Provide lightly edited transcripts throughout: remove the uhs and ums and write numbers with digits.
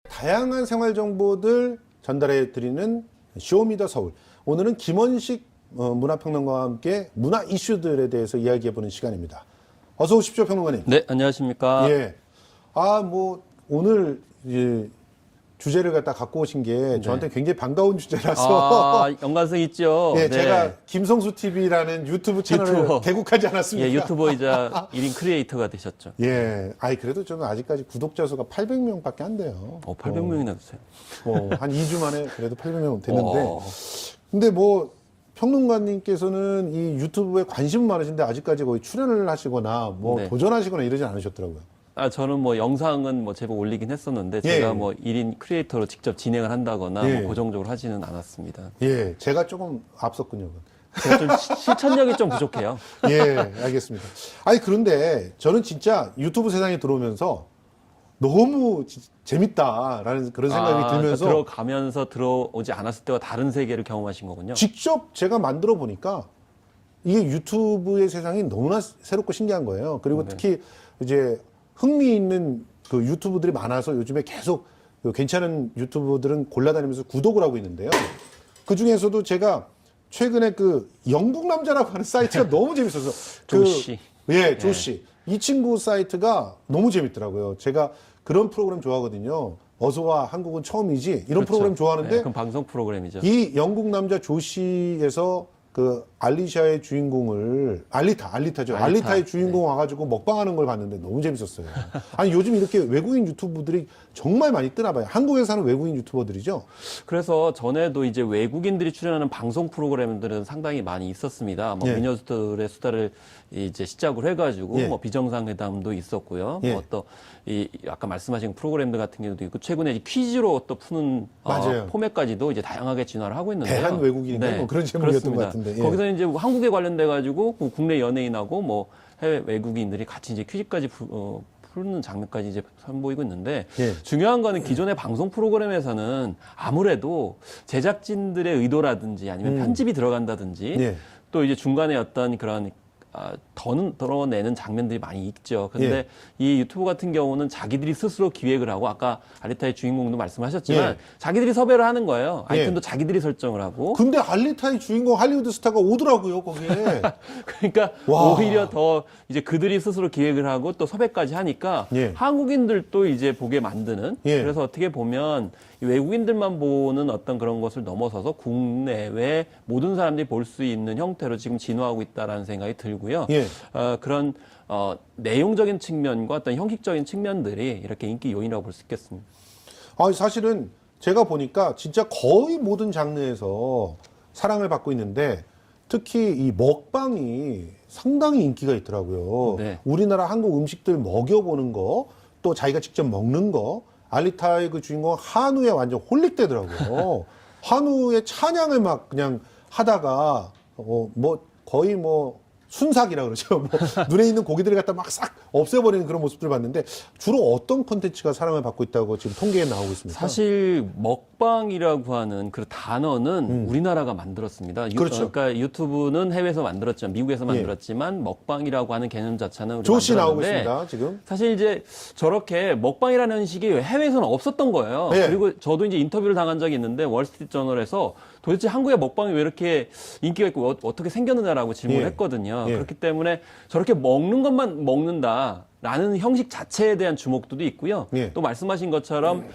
다양한 생활 정보들 전달해 드리는 쇼미더 서울. 오늘은 김원식 문화평론가와 함께 문화 이슈들에 대해서 이야기해 보는 시간입니다. 어서 오십시오, 평론가님. 네, 안녕하십니까. 예. 오늘 이제 주제를 갖다 갖고 오신 게 저한테 굉장히 반가운 주제라서. 연관성 있죠. 예, 네. 제가 김성수 TV라는 유튜브 채널을 유튜버. 개국하지 않았습니까? 예, 유튜버이자 1인 크리에이터가 되셨죠. 예. 그래도 저는 아직까지 구독자 수가 800명밖에 안 돼요. 800명이나 되세요. 한 2주 만에 그래도 800명 됐는데. 근데 평론가님께서는 이 유튜브에 관심 많으신데 아직까지 거의 출연을 하시거나 네. 도전하시거나 이러진 않으셨더라고요. 저는 영상은 제법 올리긴 했었는데, 제가 1인 크리에이터로 직접 진행을 한다거나, 고정적으로 하지는 않았습니다. 예. 제가 조금 앞섰군요. 제가 좀 실천력이 좀 부족해요. 예, 알겠습니다. 그런데 저는 진짜 유튜브 세상에 들어오면서 너무 재밌다라는 그런 생각이 들면서. 들어가면서 들어오지 않았을 때와 다른 세계를 경험하신 거군요. 직접 제가 만들어 보니까 이게 유튜브의 세상이 너무나 새롭고 신기한 거예요. 그리고 특히 이제 흥미있는 그 유튜브들이 많아서 요즘에 계속 괜찮은 유튜브들은 골라다니면서 구독을 하고 있는데요. 그 중에서도 제가 최근에 그 영국 남자라고 하는 사이트가 너무 재밌어서. 조씨. 예, 조씨. 이 친구 사이트가 너무 재밌더라고요. 제가 그런 프로그램 좋아하거든요. 어서와 한국은 처음이지. 이런 프로그램 좋아하는데. 그럼 방송 프로그램이죠. 이 영국 남자 조씨에서 그 알리샤의 주인공을 알리타죠. 알리타의 주인공 와가지고 먹방하는 걸 봤는데 너무 재밌었어요. 요즘 이렇게 외국인 유튜브들이 정말 많이 뜨나 봐요. 한국에 사는 외국인 유튜버들이죠. 그래서 전에도 이제 외국인들이 출연하는 방송 프로그램들은 상당히 많이 있었습니다. 미녀들의 수다를 이제 시작으로 해가지고 비정상회담도 있었고요. 또 아까 말씀하신 프로그램들 같은 경우도 있고, 최근에 퀴즈로 또 푸는 포맷까지도 이제 다양하게 진화를 하고 있는데요. 대한 외국인인가 그런 제목이었던 것 같은데. 거기서 이제 한국에 관련돼 가지고 국내 연예인하고 해외 외국인들이 같이 이제 퀴즈까지 푸는 장면까지 이제 선보이고 있는데, 중요한 거는 기존의 방송 프로그램에서는 아무래도 제작진들의 의도라든지 아니면 편집이 들어간다든지 또 이제 중간에 어떤 그런 덜어내는 장면들이 많이 있죠. 근데 이 유튜브 같은 경우는 자기들이 스스로 기획을 하고, 아까 알리타의 주인공도 말씀하셨지만 자기들이 섭외를 하는 거예요. 아이템도 자기들이 설정을 하고. 근데 알리타의 주인공 할리우드 스타가 오더라고요, 거기에. 그러니까 오히려 더 이제 그들이 스스로 기획을 하고 또 섭외까지 하니까 한국인들도 이제 보게 만드는. 그래서 어떻게 보면 외국인들만 보는 어떤 그런 것을 넘어서서 국내외 모든 사람들이 볼 수 있는 형태로 지금 진화하고 있다라는 생각이 들고요. 그런 내용적인 측면과 어떤 형식적인 측면들이 이렇게 인기 요인이라고 볼 수 있겠습니다. 사실은 제가 보니까 진짜 거의 모든 장르에서 사랑을 받고 있는데, 특히 이 먹방이 상당히 인기가 있더라고요. 우리나라 한국 음식들 먹여보는 거, 또 자기가 직접 먹는 거. 알리타의 그 주인공 한우에 완전 홀릭되더라고요. 한우의 찬양을 막 그냥 하다가 거의 순삭이라 그러죠. 눈에 있는 고기들을 갖다 막 싹 없애버리는 그런 모습들을 봤는데, 주로 어떤 콘텐츠가 사랑을 받고 있다고 지금 통계에 나오고 있습니까? 사실 먹방이라고 하는 그 단어는 우리나라가 만들었습니다. 그렇죠. 그러니까 유튜브는 해외에서 만들었지만, 미국에서 만들었지만 먹방이라고 하는 개념 자체는 우리가 조씨 나오고 만들었는데, 있습니다, 지금. 사실 이제 저렇게 먹방이라는 형식이 해외에서는 없었던 거예요. 그리고 저도 이제 인터뷰를 당한 적이 있는데, 월스트리트 저널에서 도대체 한국의 먹방이 왜 이렇게 인기가 있고 어떻게 생겼느냐라고 질문을 했거든요. 그렇기 때문에 저렇게 먹는 것만 먹는다라는 형식 자체에 대한 주목도도 있고요. 또 말씀하신 것처럼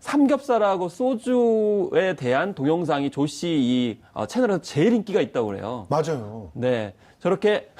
삼겹살하고 소주에 대한 동영상이 조씨 이 채널에서 제일 인기가 있다고 그래요. 맞아요. 네. 저렇게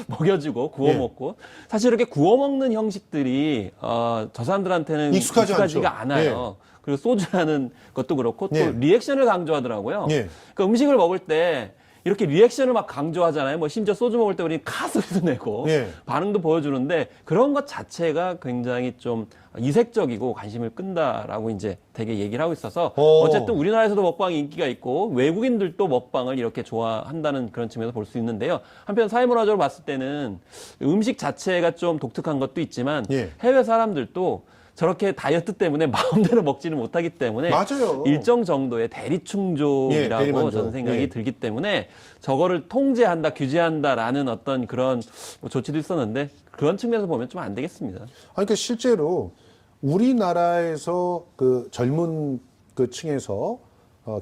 먹여주고 구워 먹고, 사실 이렇게 구워 먹는 형식들이 저 사람들한테는 익숙하지가 않아요. 그리고 소주라는 것도 그렇고 또 리액션을 강조하더라고요. 그러니까 음식을 먹을 때 이렇게 리액션을 막 강조하잖아요. 심지어 소주 먹을 때 우리는 카 소리도 내고 반응도 보여주는데, 그런 것 자체가 굉장히 좀 이색적이고 관심을 끈다라고 이제 되게 얘기를 하고 있어서, 어쨌든 우리나라에서도 먹방이 인기가 있고 외국인들도 먹방을 이렇게 좋아한다는 그런 측면에서 볼 수 있는데요. 한편 사회문화적으로 봤을 때는 음식 자체가 좀 독특한 것도 있지만 해외 사람들도 저렇게 다이어트 때문에 마음대로 먹지는 못하기 때문에 맞아요. 일정 정도의 대리 충족이라고 대리만족. 저는 생각이 들기 때문에 저거를 통제한다, 규제한다라는 어떤 그런 뭐 조치도 있었는데 그런 측면에서 보면 좀 안 되겠습니다. 그러니까 실제로 우리나라에서 그 젊은 그 층에서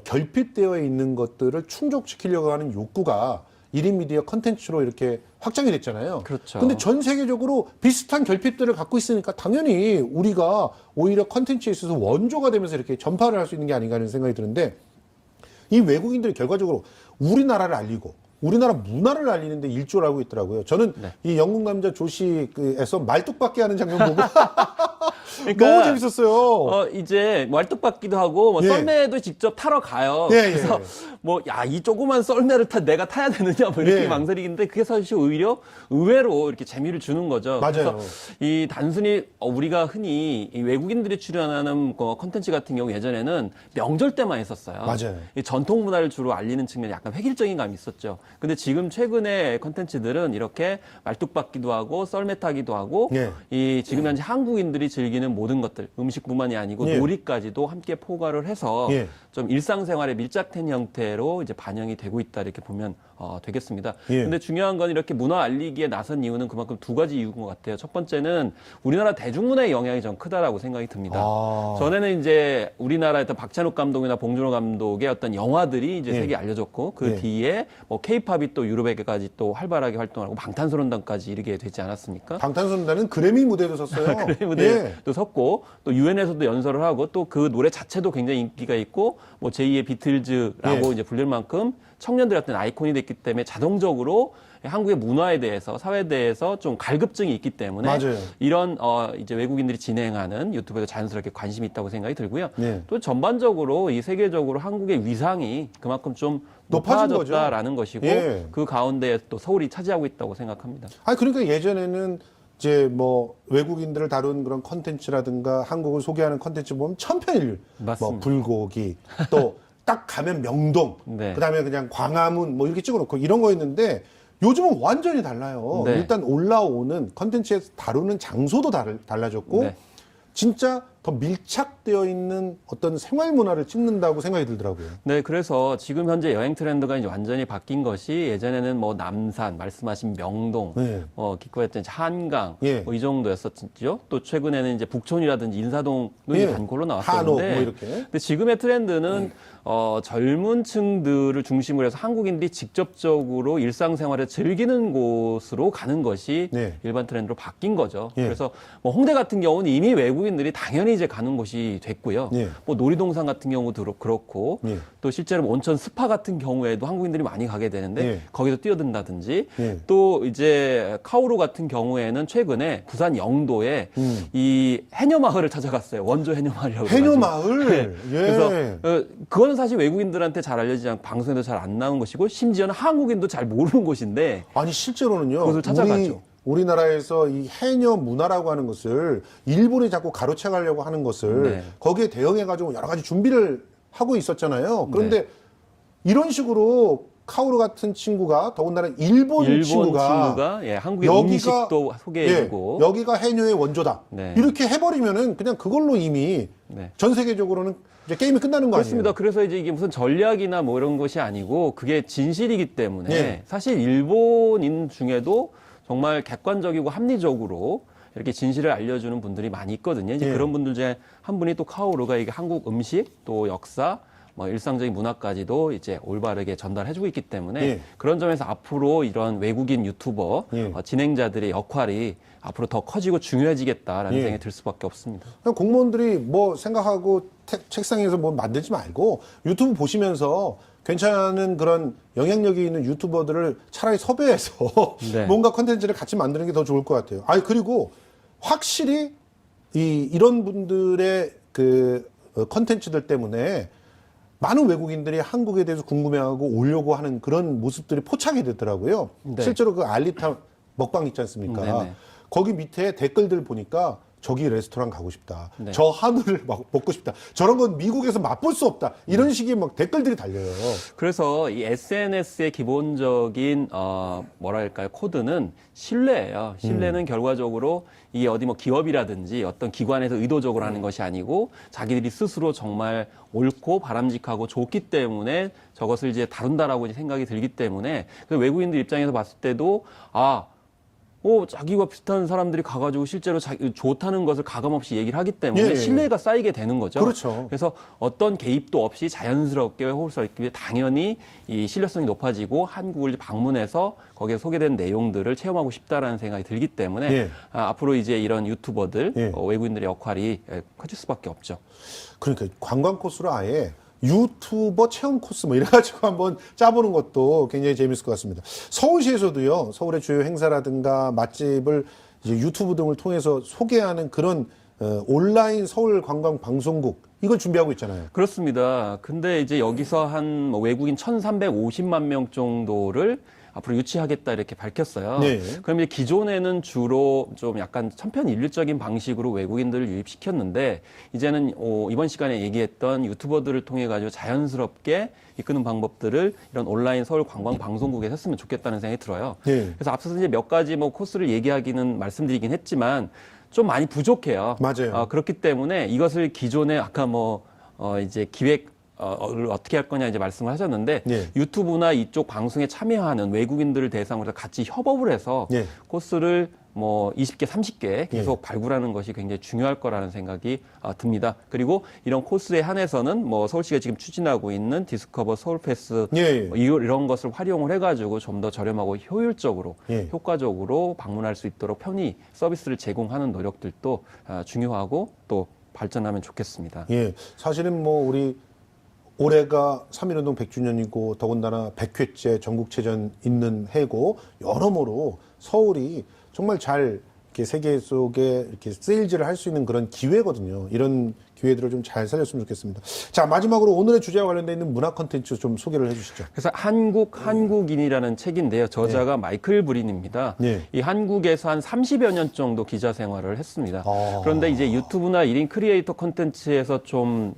결핍되어 있는 것들을 충족시키려고 하는 욕구가 1인 미디어 컨텐츠로 이렇게 확장이 됐잖아요. 그렇죠. 근데 전 세계적으로 비슷한 결핍들을 갖고 있으니까 당연히 우리가 오히려 컨텐츠에 있어서 원조가 되면서 이렇게 전파를 할 수 있는 게 아닌가 하는 생각이 드는데 이 외국인들이 결과적으로 우리나라를 알리고 우리나라 문화를 알리는데 일조를 하고 있더라고요. 저는 이 영국 남자 조시에서 말뚝박기 하는 장면 보고 그러니까 너무 재밌었어요. 이제 말뚝박기도 하고 뭐 예. 썰매도 직접 타러 가요. 예, 그래서 예. 뭐 야, 이 조그만 썰매를 내가 타야 되느냐 뭐 이렇게 예. 망설이는데 그게 사실 오히려 의외로 이렇게 재미를 주는 거죠. 맞아요. 그래서 이 단순히 우리가 흔히 이 외국인들이 출연하는 콘텐츠 같은 경우 예전에는 명절 때만 했었어요. 맞아요. 이 전통 문화를 주로 알리는 측면이 약간 획일적인 감이 있었죠. 근데 지금 최근에 콘텐츠들은 이렇게 말뚝박기도 하고 썰매 타기도 하고 예. 이 지금 현재 한국인들이 즐기는 모든 것들 음식뿐만이 아니고 예. 놀이까지도 함께 포괄을 해서 예. 좀 일상생활에 밀착된 형태로 이제 반영이 되고 있다 이렇게 보면 되겠습니다. 예. 근데 중요한 건 이렇게 문화 알리기에 나선 이유는 그만큼 두 가지 이유인 것 같아요. 첫 번째는 우리나라 대중문화의 영향이 좀 크다라고 생각이 듭니다. 전에는 이제 우리나라의 어떤 박찬욱 감독이나 봉준호 감독의 어떤 영화들이 이제 예. 세계에 알려졌고 그 예. 뒤에 뭐 케이팝이 또 유럽에까지 또 활발하게 활동하고 방탄소년단까지 이르게 되지 않았습니까? 방탄소년단은 그래미 무대도 섰어요. 그래미 무대도 섰고 또 유엔에서도 연설을 하고 또 그 노래 자체도 굉장히 인기가 있고 뭐 제2의 비틀즈라고 예. 이제 불릴 만큼 청년들의 어떤 아이콘이 됐기 때문에 자동적으로 한국의 문화에 대해서 사회에 대해서 좀 갈급증이 있기 때문에 맞아요. 이런 이제 외국인들이 진행하는 유튜브에도 자연스럽게 관심이 있다고 생각이 들고요. 예. 또 전반적으로 이 세계적으로 한국의 위상이 그만큼 좀 높아진 높아졌다라는 것이고 예. 그 가운데 또 서울이 차지하고 있다고 생각합니다. 그러니까 예전에는 이제 뭐 외국인들을 다룬 그런 컨텐츠라든가 한국을 소개하는 컨텐츠 보면 천편일률. 맞습니다. 뭐 불고기 또 딱 가면 명동. 네. 그다음에 그냥 광화문 뭐 이렇게 찍어놓고 이런 거였는데 요즘은 완전히 달라요. 네. 일단 올라오는 컨텐츠에서 다루는 장소도 달라졌고 네. 진짜 더 밀착되어 있는 어떤 생활 문화를 찍는다고 생각이 들더라고요. 네, 그래서 지금 현재 여행 트렌드가 이제 완전히 바뀐 것이 예전에는 뭐 남산, 말씀하신 명동, 네. 기껏했던 한강, 예. 뭐 이 정도였었죠. 또 최근에는 이제 북촌이라든지 인사동도 예. 이제 단골로 한옥 나왔었는데, 뭐 이렇게. 근데 지금의 트렌드는 젊은 층들을 중심으로 해서 한국인들이 직접적으로 일상생활을 즐기는 곳으로 가는 것이 네. 일반 트렌드로 바뀐 거죠. 예. 그래서 뭐 홍대 같은 경우는 이미 외국인들이 당연히 이제 가는 곳이 됐고요. 예. 뭐 놀이동산 같은 경우도 그렇고 예. 또 실제로 온천 스파 같은 경우에도 한국인들이 많이 가게 되는데 예. 거기서 뛰어든다든지 예. 또 이제 카오루 같은 경우에는 최근에 부산 영도에 이 해녀마을을 찾아갔어요. 원조 해녀마을이라고. 해녀마을. 네. 예. 그래서 그거는 사실 외국인들한테 잘 알려지지 않고 방송에도 잘 안 나온 것이고 심지어는 한국인도 잘 모르는 곳인데 아니 실제로는요. 그것을 찾아가죠. 우리나라에서 이 해녀 문화라고 하는 것을 일본이 자꾸 가로채가려고 하는 것을 네. 거기에 대응해가지고 여러 가지 준비를 하고 있었잖아요. 그런데 네. 이런 식으로 카오루 같은 친구가 더군다나 일본 친구가 예, 한국의 음식도 소개해주고 예, 여기가 해녀의 원조다. 네. 이렇게 해버리면은 그냥 그걸로 이미 네. 전 세계적으로는 이제 게임이 끝나는 거 그렇습니다. 아니에요? 그래서 이제 이게 무슨 전략이나 뭐 이런 것이 아니고 그게 진실이기 때문에 예. 사실 일본인 중에도 정말 객관적이고 합리적으로 이렇게 진실을 알려주는 분들이 많이 있거든요. 이제 예. 그런 분들 중에 한 분이 또 카오루가 이게 한국 음식 또 역사 뭐 일상적인 문화까지도 이제 올바르게 전달해주고 있기 때문에 예. 그런 점에서 앞으로 이런 외국인 유튜버 예. 진행자들의 역할이 앞으로 더 커지고 중요해지겠다라는 예. 생각이 들 수밖에 없습니다. 그냥 공무원들이 뭐 생각하고 책상에서 뭐 만들지 말고 유튜브 보시면서 괜찮은 그런 영향력이 있는 유튜버들을 차라리 섭외해서 네. 뭔가 컨텐츠를 같이 만드는 게 더 좋을 것 같아요. 그리고 확실히 이런 분들의 그 컨텐츠들 때문에 많은 외국인들이 한국에 대해서 궁금해하고 오려고 하는 그런 모습들이 포착이 되더라고요. 네. 실제로 그 알리타 먹방 있지 않습니까? 네네. 거기 밑에 댓글들 보니까 저기 레스토랑 가고 싶다. 네. 저 한우를 막 먹고 싶다. 저런 건 미국에서 맛볼 수 없다. 이런 식의 막 댓글들이 달려요. 그래서 이 SNS의 기본적인 뭐랄까요, 코드는 신뢰예요. 신뢰는 결과적으로 이 어디 뭐 기업이라든지 어떤 기관에서 의도적으로 하는 것이 아니고 자기들이 스스로 정말 옳고 바람직하고 좋기 때문에 저것을 이제 다룬다라고 이제 생각이 들기 때문에 그래서 외국인들 입장에서 봤을 때도 자기와 비슷한 사람들이 가가지고 실제로 자기 좋다는 것을 가감없이 얘기를 하기 때문에 신뢰가 쌓이게 되는 거죠. 그렇죠. 그래서 어떤 개입도 없이 자연스럽게 호흡스럽게 당연히 이 신뢰성이 높아지고 한국을 방문해서 거기에 소개된 내용들을 체험하고 싶다라는 생각이 들기 때문에 앞으로 이제 이런 유튜버들 외국인들의 역할이 커질 수밖에 없죠. 그러니까 관광 코스로 아예 유튜버 체험 코스 뭐 이래가지고 한번 짜보는 것도 굉장히 재밌을 것 같습니다. 서울시에서도요, 서울의 주요 행사라든가 맛집을 이제 유튜브 등을 통해서 소개하는 그런 온라인 서울 관광 방송국 이걸 준비하고 있잖아요. 그렇습니다. 근데 이제 여기서 한 외국인 1,350만 명 정도를 앞으로 유치하겠다 이렇게 밝혔어요. 네. 그럼 이제 기존에는 주로 좀 약간 천편일률적인 방식으로 외국인들을 유입시켰는데 이제는 이번 시간에 얘기했던 유튜버들을 통해 가지고 자연스럽게 이끄는 방법들을 이런 온라인 서울 관광 방송국에 했으면 좋겠다는 생각이 들어요. 네. 그래서 앞서서 이제 몇 가지 뭐 코스를 얘기하기는 말씀드리긴 했지만 좀 많이 부족해요. 맞아요. 그렇기 때문에 이것을 기존에 아까 이제 기획 어떻게 할 거냐 이제 말씀을 하셨는데 유튜브나 이쪽 방송에 참여하는 외국인들을 대상으로 같이 협업을 해서 코스를 뭐 20개, 30개 계속 발굴하는 것이 굉장히 중요할 거라는 생각이 듭니다. 그리고 이런 코스에 한해서는 뭐 서울시가 지금 추진하고 있는 디스커버 서울패스 이런 것을 활용을 해가지고 좀 더 저렴하고 효율적으로 효과적으로 방문할 수 있도록 편의 서비스를 제공하는 노력들도 중요하고 또 발전하면 좋겠습니다. 사실은 뭐 우리 올해가 3.1운동 100주년이고 더군다나 100회째 전국체전 있는 해고 여러모로 서울이 정말 잘 이렇게 세계 속에 이렇게 세일즈를 할 수 있는 그런 기회거든요. 이런 기회들을 좀 잘 살렸으면 좋겠습니다. 자, 마지막으로 오늘의 주제와 관련돼 있는 문화 콘텐츠 좀 소개를 해주시죠. 그래서 한국인이라는 책인데요. 저자가 마이클 브린입니다. 이 한국에서 한 30여 년 정도 기자 생활을 했습니다. 그런데 이제 유튜브나 1인 크리에이터 콘텐츠에서 좀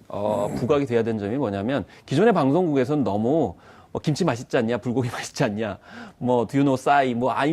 부각이 돼야 되는 점이 뭐냐면 기존의 방송국에서는 너무 김치 맛있지 않냐, 불고기 맛있지 않냐, do you know 싸이,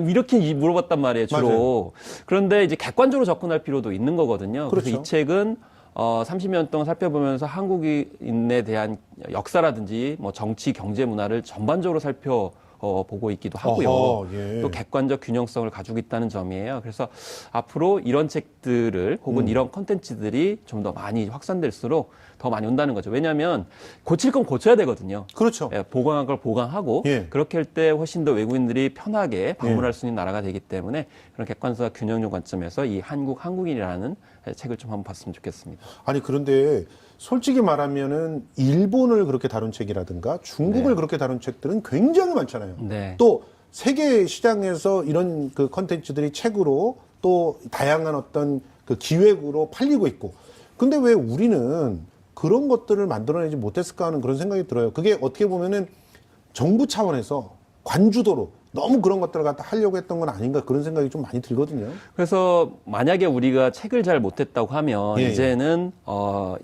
이렇게 물어봤단 말이에요, 주로. 맞아요. 그런데 이제 객관적으로 접근할 필요도 있는 거거든요. 그렇죠. 그래서 이 책은 30년 동안 살펴보면서 한국인에 대한 역사라든지 정치, 경제, 문화를 전반적으로 살펴보고 있기도 하고요. 또 객관적 균형성을 가지고 있다는 점이에요. 그래서 앞으로 이런 책들을 혹은 이런 콘텐츠들이 좀 더 많이 확산될수록 더 많이 온다는 거죠. 왜냐하면 고칠 건 고쳐야 되거든요. 그렇죠. 보강할 걸 보강하고 그렇게 할 때 훨씬 더 외국인들이 편하게 방문할 수 있는 나라가 되기 때문에 그런 객관성과 균형적 관점에서 이 한국인이라는 책을 좀 한번 봤으면 좋겠습니다. 아니 그런데 솔직히 말하면은 일본을 그렇게 다룬 책이라든가 중국을 그렇게 다룬 책들은 굉장히 많잖아요. 또 세계 시장에서 이런 그 컨텐츠들이 책으로 또 다양한 어떤 그 기획으로 팔리고 있고. 근데 왜 우리는 그런 것들을 만들어내지 못했을까 하는 그런 생각이 들어요. 그게 어떻게 보면은 정부 차원에서 관주도로 너무 그런 것들을 갖다 하려고 했던 건 아닌가 그런 생각이 좀 많이 들거든요. 그래서 만약에 우리가 책을 잘 못했다고 하면 이제는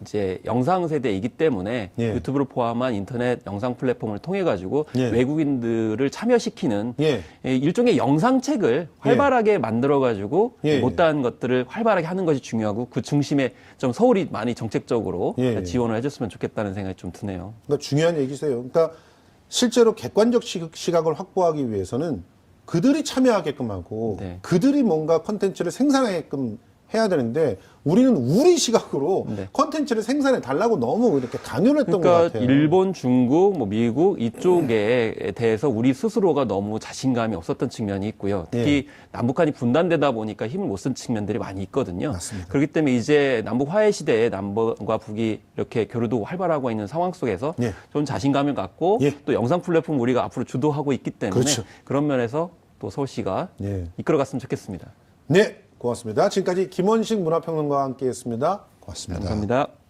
이제 영상 세대이기 때문에 유튜브를 포함한 인터넷 영상 플랫폼을 통해 가지고 외국인들을 참여시키는 일종의 영상책을 활발하게 만들어 가지고 못다한 것들을 활발하게 하는 것이 중요하고 그 중심에 좀 서울이 많이 정책적으로 지원을 해줬으면 좋겠다는 생각이 좀 드네요. 그러니까 중요한 얘기세요. 그러니까 실제로 객관적 시각을 확보하기 위해서는 그들이 참여하게끔 하고 그들이 뭔가 컨텐츠를 생산하게끔 해야 되는데 우리는 우리 시각으로 컨텐츠를 생산해 달라고 너무 이렇게 강요를 했던 것 같아요. 일본, 중국, 미국 이쪽에 대해서 우리 스스로가 너무 자신감이 없었던 측면이 있고요. 특히 남북한이 분단되다 보니까 힘을 못 쓴 측면들이 많이 있거든요. 맞습니다. 그렇기 때문에 이제 남북 화해 시대에 남북과 북이 이렇게 교류도 활발하고 있는 상황 속에서 좀 자신감을 갖고 또 영상 플랫폼 우리가 앞으로 주도하고 있기 때문에 그런 면에서 또 서울시가 이끌어갔으면 좋겠습니다. 네, 고맙습니다. 지금까지 김원식 문화평론가와 함께했습니다. 고맙습니다. 감사합니다.